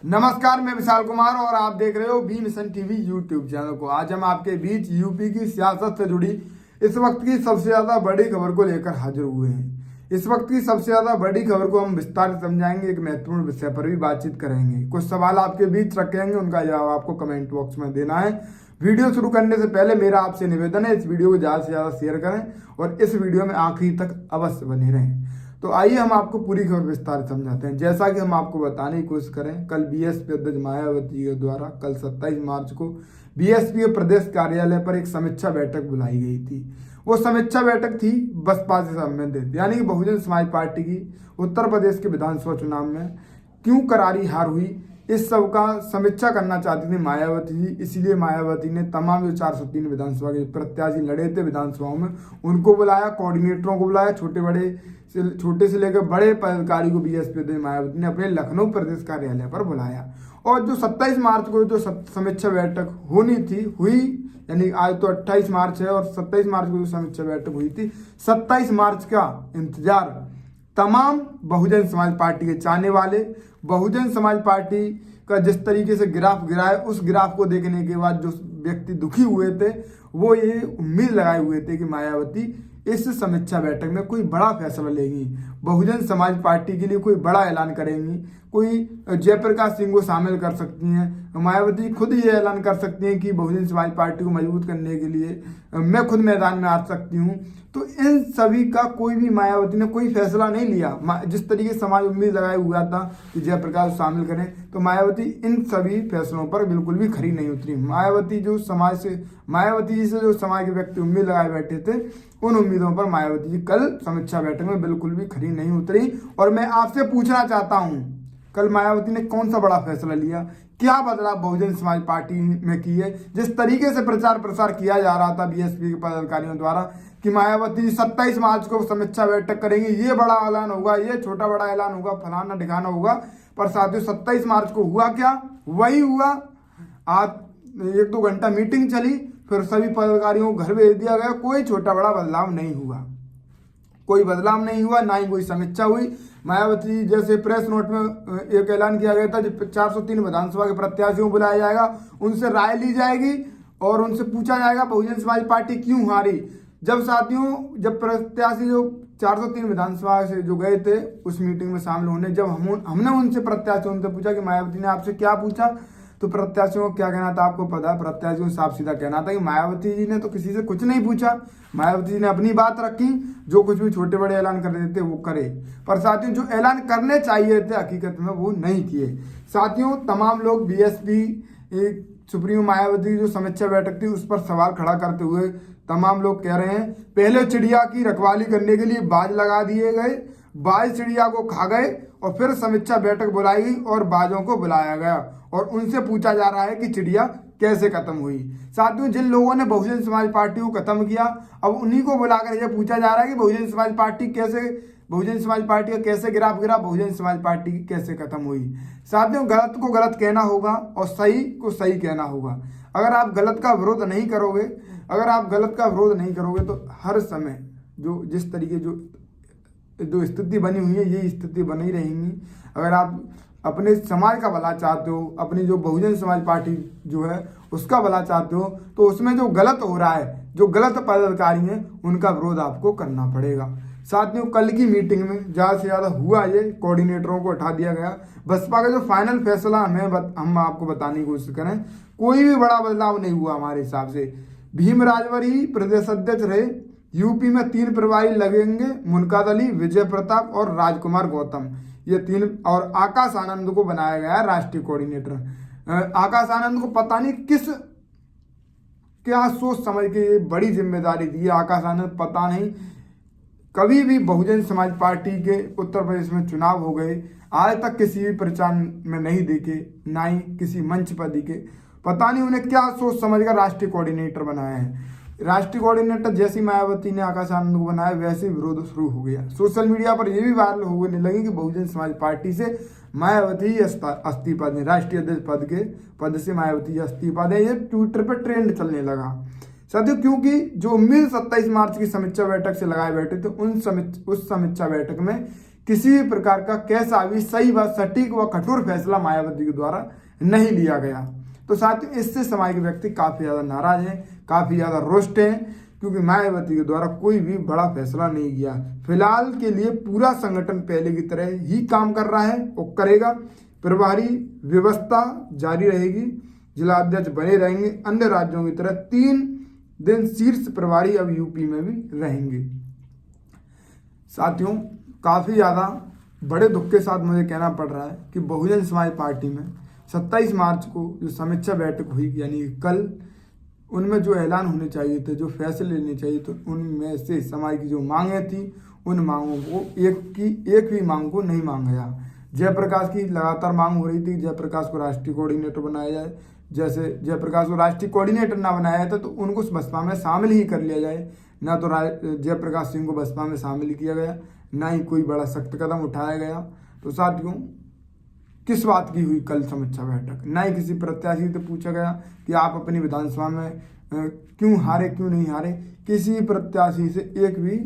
नमस्कार, मैं विशाल कुमार और आप देख रहे हो B mission TV YouTube channel को। आज हम आपके बीच यूपी की सियासत से जुड़ी इस वक्त की सबसे ज्यादा बड़ी खबर को लेकर हाजिर हुए हैं। इस वक्त की सबसे ज्यादा बड़ी खबर को हम विस्तार से समझाएंगे, एक महत्वपूर्ण विषय पर भी बातचीत करेंगे, कुछ सवाल आपके बीच रखेंगे, उनका जवाब आपको कमेंट बॉक्स में देना है। वीडियो शुरू करने से पहले मेरा आपसे निवेदन है, इस वीडियो को ज्यादा से ज्यादा शेयर करें और इस वीडियो में आखिरी तक अवश्य बने रहें। तो आइए हम आपको पूरी खबर विस्तार समझाते हैं। जैसा कि हम आपको बताने की कोशिश करें, कल बीएसपी अध्यक्ष मायावती के द्वारा कल 27 मार्च को बीएसपी के प्रदेश कार्यालय पर एक समीक्षा बैठक बुलाई गई थी। वो समीक्षा बैठक थी बसपा से संबंधित, यानी कि बहुजन समाज पार्टी की उत्तर प्रदेश के विधानसभा चुनाव में क्यों करारी हार हुई, इस सब का समीक्षा करना चाहती थी मायावती जी। इसलिए मायावती ने तमाम जो 403 विधानसभा के प्रत्याशी लड़े थे विधानसभाओं में, उनको बुलाया, कोऑर्डिनेटरों को बुलाया, छोटे से लेकर बड़े पदाधिकारी को बीएसपी मायावती ने अपने लखनऊ प्रदेश कार्यालय पर बुलाया। और जो 27 मार्च को जो समीक्षा बैठक होनी थी हुई, यानी आज तो 28 मार्च है और 27 मार्च को जो समीक्षा बैठक हुई थी, 27 मार्च का इंतजार तमाम बहुजन समाज पार्टी के चाहने वाले, बहुजन समाज पार्टी का जिस तरीके से ग्राफ गिरा है, उस ग्राफ को देखने के बाद जो व्यक्ति दुखी हुए थे वो ये उम्मीद लगाए हुए थे कि मायावती इस समीक्षा बैठक में कोई बड़ा फैसला लेंगी, बहुजन समाज पार्टी के लिए कोई बड़ा ऐलान करेंगी, कोई जयप्रकाश सिंह को शामिल कर सकती हैं, मायावती खुद ये ऐलान कर सकती हैं कि बहुजन समाज पार्टी को मजबूत करने के लिए मैं खुद मैदान में आ सकती हूँ। तो इन सभी का कोई भी मायावती ने कोई फैसला नहीं लिया। जिस तरीके से समाज उम्मीद लगाए हुआ था कि जयप्रकाश शामिल करें, तो मायावती इन सभी फैसलों पर बिल्कुल भी खरी नहीं उतरी। मायावती जी से जो समाज के व्यक्ति उम्मीद लगाए बैठे थे, उन उम्मीदों पर मायावती जी कल समीक्षा बैठक में बिल्कुल भी खरी नहीं उतरी। और मैं आपसे पूछना चाहता हूँ, कल मायावती ने कौन सा बड़ा फैसला लिया, क्या बदलाव बहुजन समाज पार्टी में किए? जिस तरीके से प्रचार प्रसार किया जा रहा था बीएसपी के पदाधिकारियों द्वारा कि मायावती 27 मार्च को समीक्षा बैठक करेंगे, ये बड़ा ऐलान होगा, ये छोटा बड़ा ऐलान होगा, फलाना ठिकाना होगा, पर साथियों 27 मार्च को हुआ क्या? वही हुआ। आज 1-2 घंटा मीटिंग चली, फिर सभी पदाधिकारियों को घर भेज दिया गया, कोई छोटा बड़ा बदलाव नहीं हुआ, कोई बदलाव नहीं हुआ, ना ही कोई समीक्षा हुई। मायावती जैसे प्रेस नोट में एक ऐलान किया गया था, जब 403 विधानसभा के प्रत्याशियों को बुलाया जाएगा, उनसे राय ली जाएगी और उनसे पूछा जाएगा बहुजन समाज पार्टी क्यों हारी। जब जब प्रत्याशी जो 403 विधानसभा से जो गए थे उस मीटिंग में शामिल होने, जब हमने उनसे प्रत्याशियों से पूछा कि मायावती ने आपसे क्या पूछा, तो प्रत्याशियों को क्या कहना था आपको पता है? प्रत्याशियों को साफ सीधा कहना था कि मायावती जी ने तो किसी से कुछ नहीं पूछा, मायावती जी ने अपनी बात रखी, जो कुछ भी छोटे बड़े ऐलान कर रहे थे वो करे, पर साथियों जो ऐलान करने चाहिए थे हकीकत में वो नहीं किए। साथियों तमाम लोग बीएसपी सुप्रीमो मायावती जो समीक्षा बैठक थी उस पर सवाल खड़ा करते हुए तमाम लोग कह रहे हैं, पहले चिड़िया की रखवाली करने के लिए बाज लगा दिए गए, बाज चिड़िया को खा गए और फिर समीक्षा बैठक बुलाई गई और बाजों को बुलाया गया और उनसे पूछा जा रहा है कि चिड़िया कैसे खत्म हुई। साथियों जिन लोगों ने बहुजन समाज पार्टी को खत्म किया, अब उन्हीं को बुलाकर यह पूछा जा रहा है कि बहुजन समाज पार्टी का कैसे ग्राफ गिरा, बहुजन समाज पार्टी कैसे खत्म हुई। साथियों गलत को गलत कहना होगा और सही को सही कहना होगा। अगर आप गलत का विरोध नहीं करोगे तो हर समय जो जिस तरीके जो स्थिति बनी हुई है ये स्थिति बनी रहेंगी। अगर आप अपने समाज का भला चाहते हो, अपनी जो बहुजन समाज पार्टी जो है उसका भला चाहते हो, तो उसमें जो गलत हो रहा है, जो गलत पदाधिकारी हैं, उनका विरोध आपको करना पड़ेगा। साथियों कल की मीटिंग में ज़्यादा से ज़्यादा हुआ ये, कोऑर्डिनेटरों को हटा दिया गया। बसपा का जो फाइनल फैसला हम आपको बताने की कोशिश करें, कोई भी बड़ा बदलाव नहीं हुआ हमारे हिसाब से। भीम राजवरी प्रदेश अध्यक्ष रहे, यूपी में 3 प्रभारी लगेंगे, मुनकाद अली, विजय प्रताप और राजकुमार गौतम, ये 3, और आकाश आनंद को बनाया गया है राष्ट्रीय कोऑर्डिनेटर। आकाश आनंद को पता नहीं क्या सोच समझ के ये बड़ी जिम्मेदारी दी है। आकाश आनंद पता नहीं कभी भी बहुजन समाज पार्टी के उत्तर प्रदेश में चुनाव हो गए, आज तक किसी भी प्रचार में नहीं दिखे, ना ही किसी मंच पर दिखे। पता नहीं उन्हें क्या सोच समझ कर राष्ट्रीय कोऑर्डिनेटर बनाया है। राष्ट्रीय कोऑर्डिनेटर जैसी मायावती ने आकाश आनंद को बनाया, वैसे विरोध शुरू हो गया। सोशल मीडिया पर यह भी वायरल होने लगी कि बहुजन समाज पार्टी से मायावती इस्तीफा दें, राष्ट्रीय अध्यक्ष पद से मायावती इस्तीफा दें। ये ट्विटर पर ट्रेंड चलने लगा साथियों, क्योंकि जो उम्मीद 27 मार्च की समीक्षा बैठक से लगाए बैठे थे, उस समीक्षा बैठक में किसी भी प्रकार का कैसा भी सही व सटीक व कठोर फैसला मायावती के द्वारा नहीं लिया गया। तो साथियों, इससे समाज के व्यक्ति काफी ज्यादा नाराज हैं, काफी ज्यादा रुष्ट हैं, क्योंकि मायावती के द्वारा कोई भी बड़ा फैसला नहीं किया। फिलहाल के लिए पूरा संगठन पहले की तरह ही काम कर रहा है और करेगा। प्रभारी व्यवस्था जारी रहेगी, जिला अध्यक्ष बने रहेंगे। अन्य राज्यों की तरह 3 दिन शीर्ष प्रभारी अब यूपी में भी रहेंगे। साथियों, काफी ज्यादा बड़े दुख के साथ मुझे कहना पड़ रहा है कि बहुजन समाज पार्टी में 27 मार्च को जो समीक्षा बैठक हुई, यानी कल, उनमें जो ऐलान होने चाहिए थे, जो फैसले लेने चाहिए थे, उनमें से समाज की जो मांगें थी, उन मांगों को एक भी मांग को नहीं मांगा गया। जयप्रकाश की लगातार मांग हो रही थी, जयप्रकाश को राष्ट्रीय कोऑर्डिनेटर बनाया जाए। जैसे जयप्रकाश को राष्ट्रीय कोऑर्डिनेटर ना बनाया जाता तो उनको बसपा में शामिल ही कर लिया जाए। ना तो जयप्रकाश सिंह को बसपा में शामिल किया गया, ना ही कोई बड़ा सख्त कदम उठाया गया। तो साथियों, किस बात की हुई कल समीक्षा बैठक? ना ही किसी प्रत्याशी से पूछा गया कि आप अपनी विधानसभा में क्यों हारे, क्यों नहीं हारे। किसी प्रत्याशी से एक भी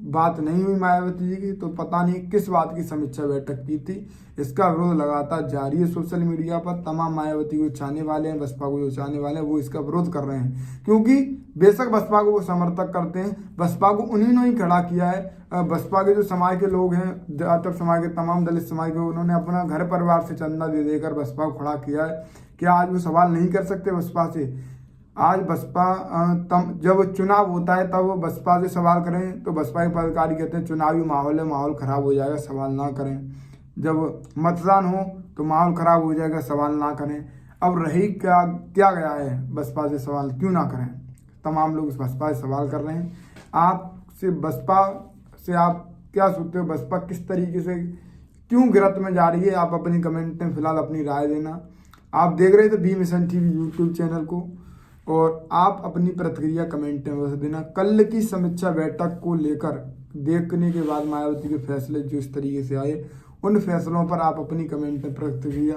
बात नहीं हुई मायावती जी की। तो पता नहीं किस बात की समीक्षा बैठक की थी। इसका विरोध लगातार जारी है सोशल मीडिया पर। तमाम मायावती को चाहने वाले हैं, बसपा को जो चाहने वाले हैं, वो इसका विरोध कर रहे हैं, क्योंकि बेशक बसपा को वो समर्थक करते हैं, बसपा को उन्हीं ने ही खड़ा किया है। बसपा के जो समाज के लोग हैं, जाटव समाज के, तमाम दलित समाज के, उन्होंने अपना घर परिवार से चंदा दे देकर बसपा को खड़ा किया है। क्या आज वो सवाल नहीं कर सकते बसपा से? आज बसपा जब चुनाव होता है तब वो बसपा से सवाल करें तो बसपा के पदाधिकारी कहते हैं चुनावी माहौल है, माहौल खराब हो जाएगा, सवाल ना करें। जब मतदान हो तो माहौल खराब हो जाएगा, सवाल ना करें। अब रही क्या गया है बसपा से सवाल क्यों ना करें? तमाम लोग इस बसपा से सवाल कर रहे हैं। आपसे बसपा से आप क्या सोचते हो? बसपा किस तरीके से क्यों गिरफ्त में जा रही है? आप अपनी कमेंट में फिलहाल अपनी राय देना। आप देख रहे थे B mission TV YouTube channel को, और आप अपनी प्रतिक्रिया कमेंट में बता देना। कल की समीक्षा बैठक को लेकर देखने के बाद मायावती के फैसले जो इस तरीके से आए, उन फैसलों पर आप अपनी कमेंट में प्रतिक्रिया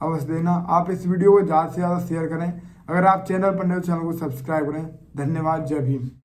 अवश्य देना। आप इस वीडियो को ज़्यादा से ज़्यादा शेयर करें। अगर आप चैनल पर नए हो, चैनल को सब्सक्राइब करें। धन्यवाद। जय भीम।